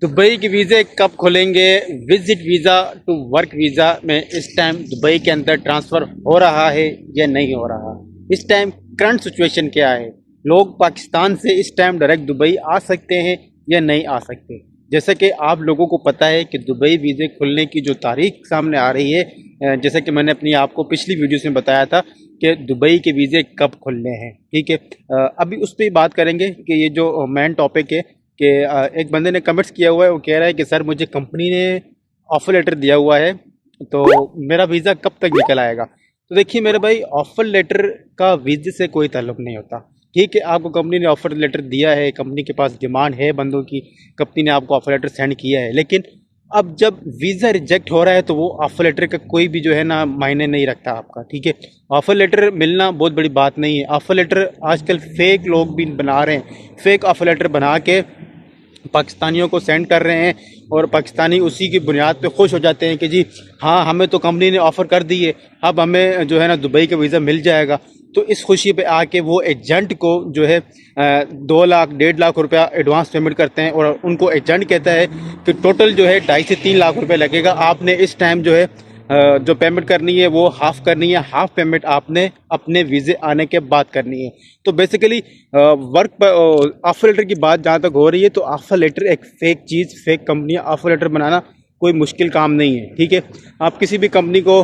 Dubai के वीज़े कब खुलेंगे? Visit visa to work visa में इस टाइम दुबई के अंदर ट्रांसफ़र हो रहा है या नहीं हो रहा? इस टाइम करंट सिचुएशन क्या है? लोग पाकिस्तान से इस टाइम डायरेक्ट दुबई आ सकते हैं या नहीं आ सकते? जैसे कि आप लोगों को पता है कि दुबई वीज़े खुलने की जो तारीख सामने आ रही है, जैसे कि मैंने अपनी आपको पिछली वीडियोस में बताया था कि दुबई के वीज़े कब खुलने हैं। ठीक है, अभी उस पर बात करेंगे कि ये जो मेन टॉपिक है कि एक बंदे ने कमेंट्स किया हुआ है, वो कह रहा है कि सर मुझे कंपनी ने ऑफ़र लेटर दिया हुआ है, तो मेरा वीज़ा कब तक निकल आएगा? तो देखिए मेरे भाई, ऑफ़र लेटर का वीज़े से कोई ताल्लुक़ नहीं होता। ठीक है, आपको कंपनी ने ऑफ़र लेटर दिया है, कंपनी के पास डिमांड है बंदों की, कंपनी ने आपको ऑफ़र लेटर सेंड किया है, लेकिन अब जब वीज़ा रिजेक्ट हो रहा है तो वो ऑफ़र लेटर का कोई भी जो है ना मायने नहीं रखता आपका। ठीक है, ऑफ़र लेटर मिलना बहुत बड़ी बात नहीं है। ऑफ़र लेटर आजकल फ़ेक लोग भी बना रहे हैं, फ़ेक ऑफ़र लेटर बना के पाकिस्तानियों को सेंड कर रहे हैं और पाकिस्तानी उसी की बुनियाद पे खुश हो जाते हैं कि जी हाँ, हमें तो कंपनी ने ऑफ़र कर दी है, अब हमें जो है ना दुबई का वीज़ा मिल जाएगा। तो इस खुशी पे आके वो एजेंट को जो है 2 लाख 1.5 लाख रुपया एडवांस पेमेंट करते हैं और उनको एजेंट कहता है कि टोटल जो है 2.5 से 3 लाख रुपये लगेगा, आपने इस टाइम जो है जो पेमेंट करनी है वो हाफ़ करनी है, हाफ़ पेमेंट आपने अपने वीज़े आने के बाद करनी है। तो बेसिकली वर्क पर ऑफ़र लेटर की बात जहाँ तक हो रही है, तो ऑफ़र लेटर एक फ़ेक चीज़, फ़ेक कंपनियाँ ऑफ़र लेटर बनाना कोई मुश्किल काम नहीं है। ठीक है, आप किसी भी कंपनी को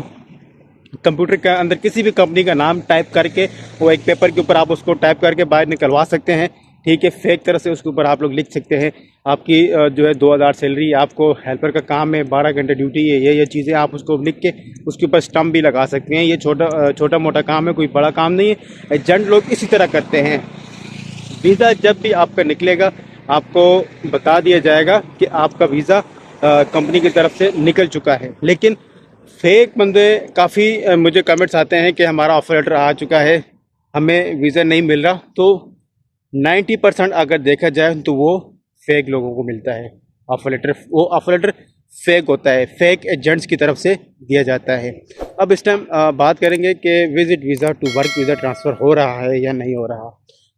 कंप्यूटर के अंदर किसी भी कंपनी का नाम टाइप करके वो एक पेपर के ऊपर आप उसको टाइप करके बाहर निकलवा सकते हैं। ठीक है, फेक तरह से उसके ऊपर आप लोग लिख सकते हैं आपकी जो है 2000 सैलरी, आपको हेल्पर का काम है, 12 घंटे ड्यूटी है, ये चीज़ें आप उसको लिख के उसके ऊपर स्टम्प भी लगा सकते हैं। ये छोटा मोटा काम है, कोई बड़ा काम नहीं है। एजेंट लोग इसी तरह करते हैं। वीज़ा जब भी आपका निकलेगा आपको बता दिया जाएगा कि आपका वीज़ा कंपनी की तरफ से निकल चुका है, लेकिन फेक बंदे काफ़ी मुझे कमेंट्स आते हैं कि हमारा ऑफ़र लेटर आ चुका है, हमें वीज़ा नहीं मिल रहा। तो 90% अगर देखा जाए तो वो फेक लोगों को मिलता है ऑफ़र लेटर। वो ऑफ़र लेटर फेक होता है, फेक एजेंट्स की तरफ से दिया जाता है। अब इस टाइम बात करेंगे कि visit visa to work visa transfer हो रहा है या नहीं हो रहा।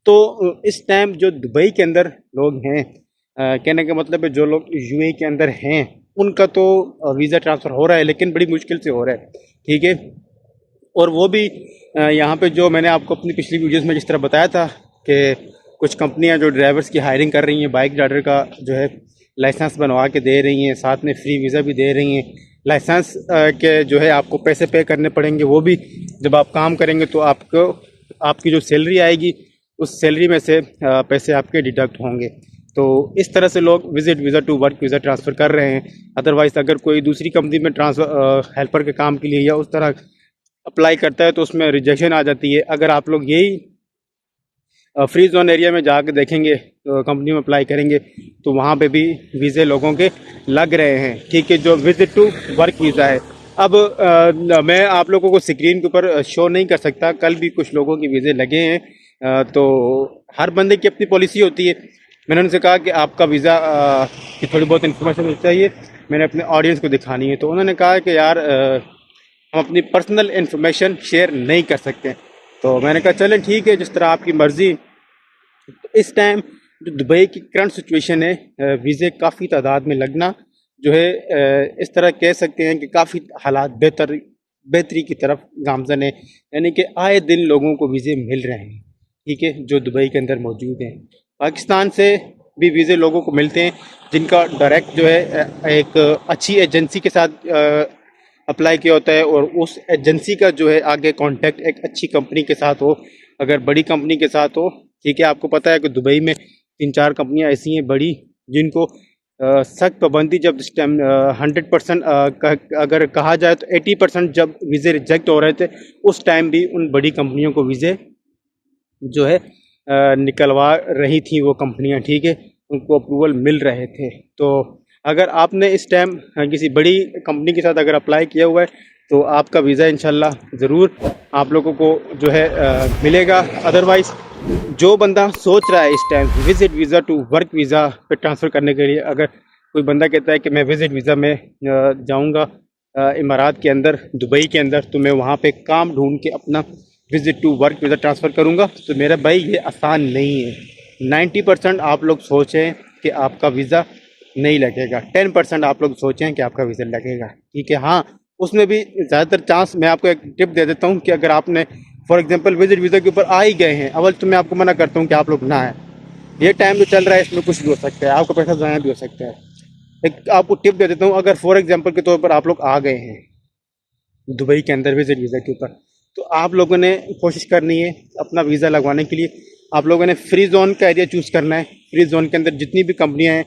तो इस टाइम जो दुबई के अंदर लोग हैं, कहने का मतलब है जो लोग यूएई के अंदर हैं, उनका तो वीज़ा ट्रांसफ़र हो रहा है, लेकिन बड़ी मुश्किल से हो रहा है। ठीक है, और वो भी यहाँ पे जो मैंने आपको अपनी पिछली वीडियोस में जिस तरह बताया था कि कुछ कंपनियाँ जो ड्राइवर्स की हायरिंग कर रही हैं, बाइक राइडर का जो है लाइसेंस बनवा के दे रही हैं, साथ में फ्री वीज़ा भी दे रही हैं। लाइसेंस के जो है आपको पैसे पे करने पड़ेंगे, वो भी जब आप काम करेंगे तो आपको आपकी जो सैलरी आएगी उस सैलरी में से पैसे आपके डिडक्ट होंगे। तो इस तरह से लोग visit visa to work visa transfer कर रहे हैं। अदरवाइज़ अगर कोई दूसरी कंपनी में ट्रांसफ़र हेल्पर के काम के लिए या उस तरह अप्लाई करता है तो उसमें रिजेक्शन आ जाती है। अगर आप लोग यही फ्री जोन एरिया में जाकर देखेंगे, कंपनी में अप्लाई करेंगे, तो वहाँ पे भी वीज़े लोगों के लग रहे हैं। ठीक है, जो विजिट टू वर्क वीज़ा है। अब मैं आप लोगों को स्क्रीन के ऊपर शो नहीं कर सकता, कल भी कुछ लोगों के वीज़े लगे हैं। तो हर बंदे की अपनी पॉलिसी होती है। मैंने उनसे कहा कि आपका वीज़ा की थोड़ी बहुत इन्फॉर्मेशन चाहिए, मैंने अपने ऑडियंस को दिखानी है। तो उन्होंने कहा कि यार हम अपनी पर्सनल इन्फॉर्मेशन शेयर नहीं कर सकते। तो मैंने कहा चलें ठीक है, जिस तरह आपकी मर्ज़ी। तो इस टाइम जो दुबई की करंट सिचुएशन है, वीज़े काफ़ी तादाद में लगना जो है इस तरह कह सकते हैं कि काफ़ी हालात बेहतरी की तरफ गामज़न है। यानी कि आए दिन लोगों को वीज़े मिल रहे हैं। ठीक है, जो दुबई के अंदर मौजूद हैं। पाकिस्तान से भी वीज़े लोगों को मिलते हैं जिनका डायरेक्ट जो है एक अच्छी एजेंसी के साथ अप्लाई किया होता है, और उस एजेंसी का जो है आगे कांटेक्ट एक अच्छी कंपनी के साथ हो, अगर बड़ी कंपनी के साथ हो। ठीक है, आपको पता है कि दुबई में 3-4 कंपनियां ऐसी हैं बड़ी जिनको सख्त पाबंदी, जब इस टाइम 100% अगर कहा जाए तो 80% जब वीज़े रिजेक्ट हो रहे थे, उस टाइम भी उन बड़ी कंपनियों को वीज़े जो है निकलवा रही थी वो कंपनियां। ठीक है, उनको अप्रूवल मिल रहे थे। तो अगर आपने इस टाइम किसी बड़ी कंपनी के साथ अगर अप्लाई किया हुआ है तो आपका वीज़ा इंशाल्लाह ज़रूर आप लोगों को जो है मिलेगा। अदरवाइज़ जो बंदा सोच रहा है इस time visit visa to work visa पे ट्रांसफ़र करने के लिए, अगर कोई बंदा कहता है कि मैं विजिट वीज़ा में जाऊंगा इमारात के अंदर, दुबई के अंदर, तो मैं वहाँ पे काम ढूंढ के अपना visit to work visa transfer करूँगा, तो मेरा भाई ये आसान नहीं है। 90% आप लोग सोचें कि आपका वीज़ा नहीं लगेगा। 10% आप लोग सोचें कि आपका वीज़ा लगेगा, ठीक है। हाँ, उसमें भी ज़्यादातर चांस, मैं आपको एक टिप दे देता हूँ कि अगर आपने फॉर एग्जांपल विजिट वीज़ा के ऊपर आ ही गए हैं, अव्वल तो मैं आपको मना करता हूँ कि आप लोग ना आए। ये टाइम जो चल रहा है इसमें कुछ भी हो सकता है, आपका पैसा ज़ाया भी हो सकता है। एक आपको टिप दे देता हूँ, अगर फॉर एग्जांपल के तौर पर आप लोग आ गए हैं दुबई के अंदर विजिट वीज़ा के ऊपर, तो आप लोगों ने कोशिश करनी है अपना वीज़ा लगवाने के लिए, आप लोगों ने फ्री जोन का एरिया चूज़ करना है। फ्री जोन के अंदर जितनी भी कंपनियां हैं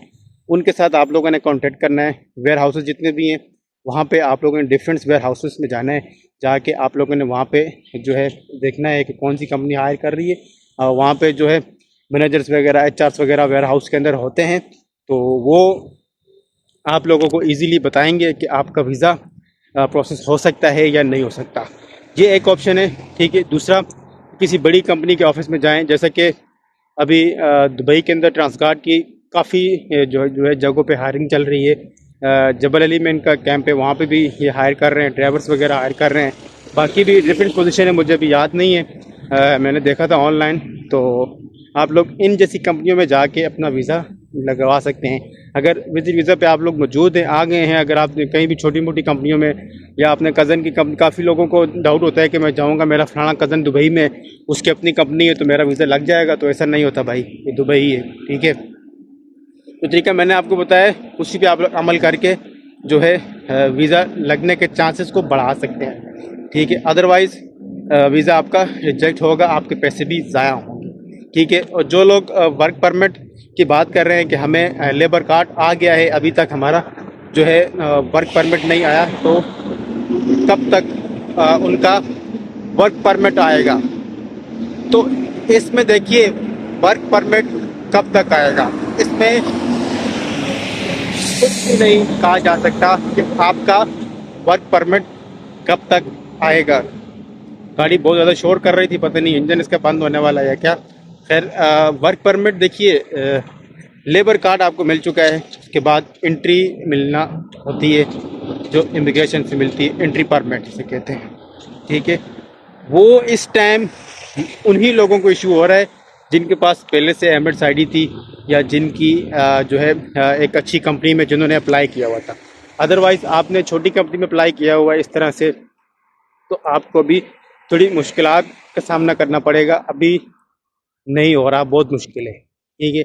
उनके साथ आप लोगों ने कांटेक्ट करना है। वेयर हाउसेस जितने भी हैं वहाँ पे आप लोगों ने डिफरेंट वेयर हाउसेस में जाना है। जाके आप लोगों ने वहाँ पे जो है देखना है कि कौन सी कंपनी हायर कर रही है। वहाँ पे जो है मैनेजर्स वगैरह, एचआर्स वगैरह वेयर हाउस के अंदर होते हैं, तो वो आप लोगों को इजीली बताएंगे कि आपका वीज़ा प्रोसेस हो सकता है या नहीं हो सकता। ये एक ऑप्शन है, ठीक है। दूसरा, किसी बड़ी कंपनी के ऑफिस में जाएं, जैसे कि अभी दुबई के अंदर ट्रांसगार्ड की काफ़ी जो है जगहों पे हायरिंग चल रही है। जबल अली में इनका कैंप है, वहाँ पे भी ये हायर कर रहे हैं, ड्राइवर्स वगैरह हायर कर रहे हैं। बाकी भी डिफरेंट पोजीशन है, मुझे अभी याद नहीं है, मैंने देखा था ऑनलाइन। तो आप लोग इन जैसी कंपनियों में जाके अपना वीज़ा लगवा सकते हैं। अगर विजिट वीज़ा पे आप लोग मौजूद हैं, आ गए हैं, अगर आप कहीं भी छोटी मोटी कंपनियों में या अपने कज़न की कंपनी, काफ़ी लोगों को डाउट होता है कि मैं जाऊंगा, मेरा फलाना कज़न दुबई में, उसकी अपनी कंपनी है तो मेरा वीज़ा लग जाएगा। तो ऐसा नहीं होता भाई, ये दुबई है, ठीक है। तो तरीका मैंने आपको बताया, उसी पे आप लोग अमल करके जो है वीज़ा लगने के चांसेस को बढ़ा सकते हैं, ठीक है। अदरवाइज़ वीज़ा आपका रिजेक्ट होगा, आपके पैसे भी ज़ाया होंगे, ठीक है। और जो लोग वर्क परमिट की बात कर रहे हैं कि हमें लेबर कार्ड आ गया है, अभी तक हमारा जो है वर्क परमिट नहीं आया, तो कब तक उनका वर्क परमिट आएगा। तो इसमें देखिए वर्क परमिट कब तक आएगा, इसमें कुछ भी नहीं कहा जा सकता कि आपका वर्क परमिट कब तक आएगा। गाड़ी बहुत ज़्यादा शोर कर रही थी, पता नहीं इंजन इसका बंद होने वाला है या क्या। खैर, वर्क परमिट देखिए, लेबर कार्ड आपको मिल चुका है, उसके बाद एंट्री मिलना होती है, जो इमिग्रेशन से मिलती है, एंट्री परमिट जिसे कहते हैं, ठीक है। वो इस टाइम उन्हीं लोगों को इशू हो रहा है जिनके पास पहले से एमिरेट्स आईडी थी, या जिनकी जो है एक अच्छी कंपनी में जिन्होंने अप्लाई किया हुआ था। अदरवाइज़ आपने छोटी कंपनी में अप्लाई किया हुआ है इस तरह से, तो आपको भी थोड़ी मुश्किलात का सामना करना पड़ेगा। अभी नहीं हो रहा, बहुत मुश्किल है, ठीक है।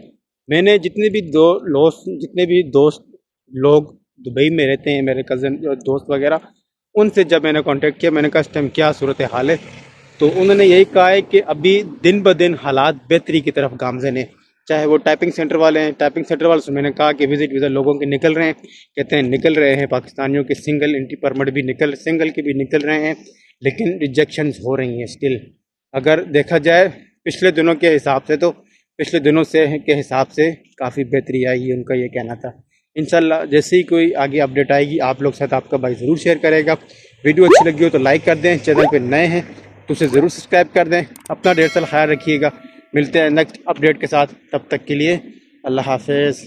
मैंने जितने भी दोस्त लोग दुबई में रहते हैं, मेरे कज़न दोस्त वगैरह, उनसे जब मैंने कांटेक्ट किया, मैंने कहा इस टाइम क्या सूरत हाल है, तो उन्होंने यही कहा है कि अभी दिन ब दिन हालात बेहतरी की तरफ गामज़न है। चाहे वो टाइपिंग सेंटर वाले हैं, टाइपिंग सेंटर वाले से मैंने कहा कि विजिट वीज़ा लोगों के निकल रहे हैं, कहते हैं निकल रहे हैं, पाकिस्तानियों के सिंगल एंट्री परमिट भी सिंगल के भी निकल रहे हैं, लेकिन रिजेक्शंस हो रही हैं स्टिल। अगर देखा जाए पिछले दिनों के हिसाब से, तो पिछले दिनों के हिसाब से काफ़ी बेहतरी आई है, उनका ये कहना था। इंशाल्लाह जैसे ही कोई आगे अपडेट आएगी आप लोग साथ आपका भाई ज़रूर शेयर करेगा। वीडियो अच्छी लगी हो तो लाइक कर दें, चैनल पे नए हैं तो उसे ज़रूर सब्सक्राइब कर दें। अपना ढेर सारा ख्याल रखिएगा, मिलते हैं नेक्स्ट अपडेट के साथ, तब तक के लिए अल्लाह हाफिज़।